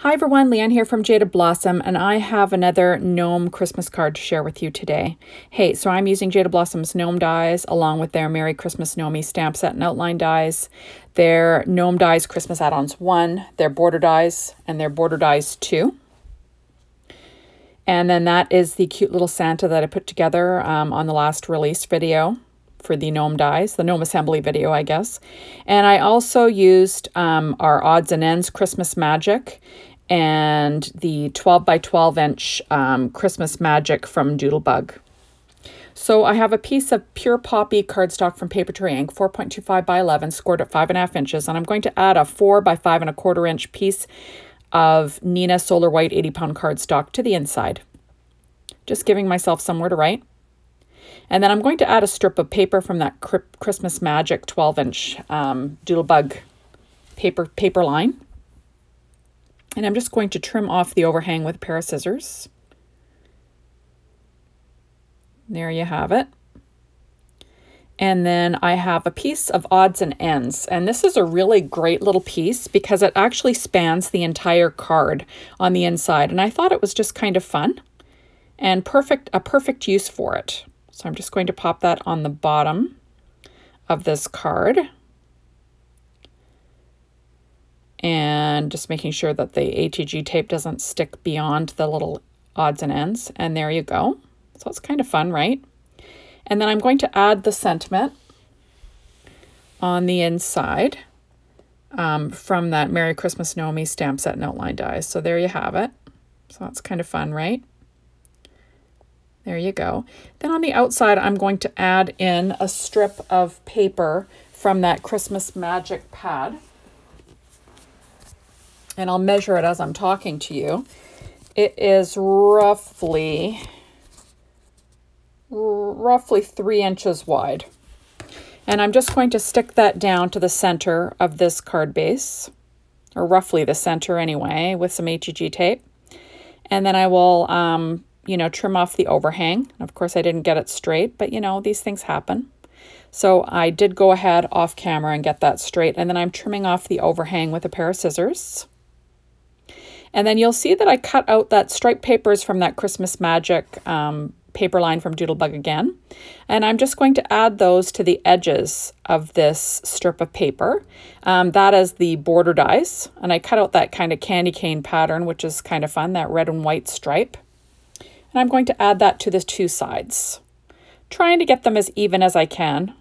Hi everyone, Leanne here from Jaded Blossom, and I have another gnome Christmas card to share with you today. Hey, so I'm using Jaded Blossom's gnome dies along with their Merry Christmas Gnomie stamp set and outline dies, their gnome dies Christmas Add Ons 1, their border dies, and their border dies 2. And then that is the cute little Santa that I put together on the last release video for the gnome dies, the gnome assembly video, I guess. And I also used our odds and ends Christmas Magic and the 12 by 12 inch Christmas Magic from Doodlebug. So I have a piece of pure poppy cardstock from Paper Tray Ink, 4.25 by 11, scored at 5.5 inches, and I'm going to add a 4 by 5.25 inch piece of Nina Solar White 80-pound cardstock to the inside. Just giving myself somewhere to write. And then I'm going to add a strip of paper from that Christmas Magic 12-inch Doodlebug paper line. And I'm just going to trim off the overhang with a pair of scissors. There you have it. And then I have a piece of odds and ends. And this is a really great little piece because it actually spans the entire card on the inside. And I thought it was just kind of fun and a perfect use for it. So I'm just going to pop that on the bottom of this card. And just making sure that the ATG tape doesn't stick beyond the little odds and ends. And there you go. So it's kind of fun, right? And then I'm going to add the sentiment on the inside from that Merry Christmas Gnomie stamp set and outline dies. So there you have it. So that's kind of fun, right? There you go. Then on the outside, I'm going to add in a strip of paper from that Christmas Magic pad. And I'll measure it as I'm talking to you. It is roughly 3 inches wide. And I'm just going to stick that down to the center of this card base, or roughly the center anyway, with some ATG tape. And then I will, trim off the overhang. Of course, I didn't get it straight, but these things happen. So I did go ahead off camera and get that straight. And then I'm trimming off the overhang with a pair of scissors. And then you'll see that I cut out that striped papers from that Christmas Magic paper line from Doodlebug again. And I'm just going to add those to the edges of this strip of paper. That is the border dies. And I cut out that kind of candy cane pattern, which is kind of fun, that red and white stripe. And I'm going to add that to the two sides, trying to get them as even as I can.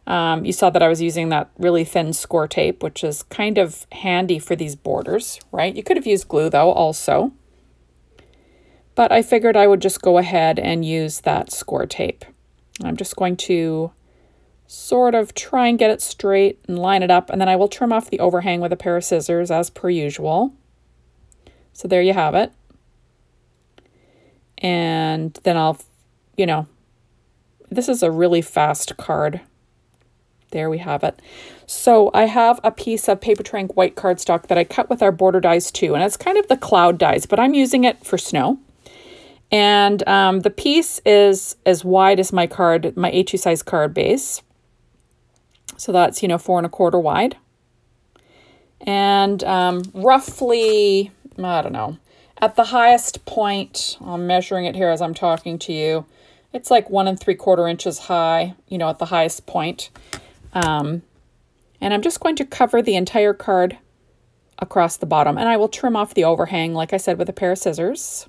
You saw that I was using that really thin score tape, which is kind of handy for these borders, right? You could have used glue though also. But I figured I would just go ahead and use that score tape. I'm just going to sort of try and get it straight and line it up, and then I will trim off the overhang with a pair of scissors as per usual. So there you have it. And then I'll, this is a really fast card. There we have it. So I have a piece of Paper Tray Ink white cardstock that I cut with our border dies too, and it's kind of the cloud dies, but I'm using it for snow. And the piece is as wide as my card, my A2 size card base. So that's, 4 1/4 wide. And roughly, I don't know, at the highest point, I'm measuring it here as I'm talking to you, it's like 1 3/4 inches high, at the highest point. And I'm just going to cover the entire card across the bottom, and I will trim off the overhang, like I said, with a pair of scissors.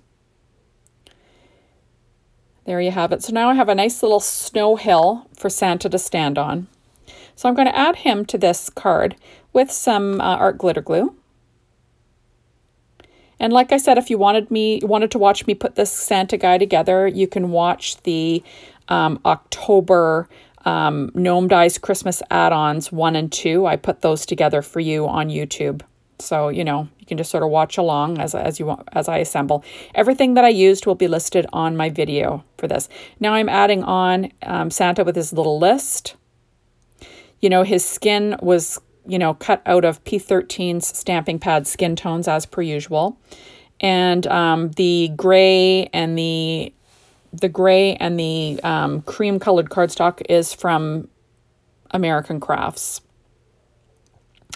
There you have it. So now I have a nice little snow hill for Santa to stand on. So I'm going to add him to this card with some art glitter glue. And like I said, if you wanted to watch me put this Santa guy together, you can watch the October Gnome Dies Christmas Add-ons 1 and 2. I put those together for you on YouTube. So, you can just sort of watch along as I assemble. Everything that I used will be listed on my video for this. Now I'm adding on Santa with his little list. His skin was, cut out of P13's stamping pad skin tones as per usual. And the gray and the cream colored cardstock is from American Crafts.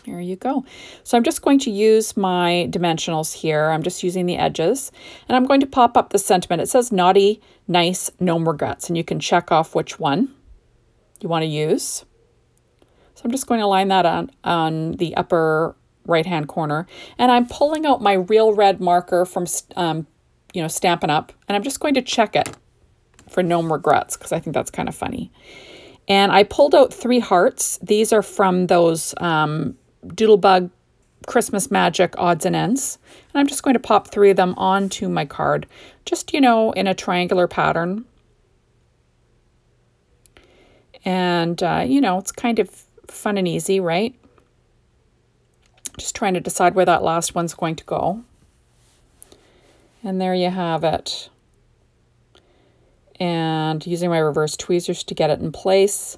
There you go. So I'm just going to use my dimensionals here. I'm just using the edges, and I'm going to pop up the sentiment. It says naughty, nice, gnome regrets, and you can check off which one you want to use. So I'm just going to line that on the upper right-hand corner, and I'm pulling out my real red marker from, Stampin' Up, and I'm just going to check it for gnome regrets because I think that's kind of funny. And I pulled out 3 hearts. These are from those Doodlebug Christmas Magic odds and ends. And I'm just going to pop 3 of them onto my card, just, in a triangular pattern. And, it's kind of fun and easy, right? Just trying to decide where that last one's going to go. And there you have it. And using my reverse tweezers to get it in place.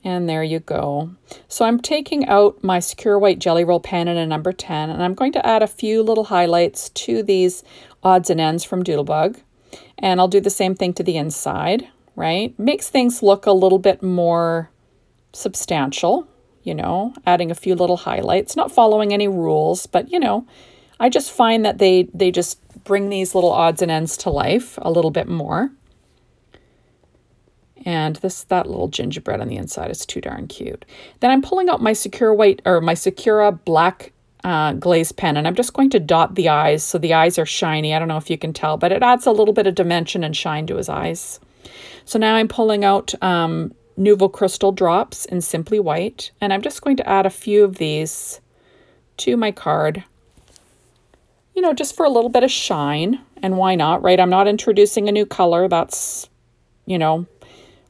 And there you go. So I'm taking out my Secure White Jelly Roll pen in a number 10, and I'm going to add a few little highlights to these odds and ends from Doodlebug. And I'll do the same thing to the inside, right? Makes things look a little bit more substantial, adding a few little highlights, not following any rules, but, I just find that they just bring these little odds and ends to life a little bit more. And that little gingerbread on the inside is too darn cute. Then I'm pulling out my Secura black glaze pen, and I'm just going to dot the eyes so the eyes are shiny. I don't know if you can tell, but it adds a little bit of dimension and shine to his eyes. So now I'm pulling out Nouveau Crystal drops in Simply White, and I'm just going to add a few of these to my card, just for a little bit of shine. And why not, right? I'm not introducing a new color. That's,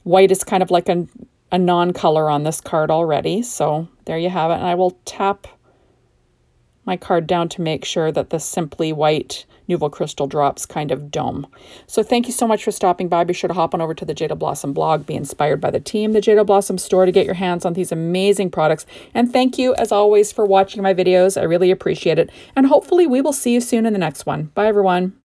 white is kind of like a non-color on this card already. So there you have it. And I will tap my card down to make sure that the Simply White Nouveau Crystal drops kind of dome. So thank you so much for stopping by. Be sure to hop on over to the Jaded Blossom blog, be inspired by the team, the Jaded Blossom store, to get your hands on these amazing products. And thank you, as always, for watching my videos. I really appreciate it. And hopefully we will see you soon in the next one. Bye, everyone.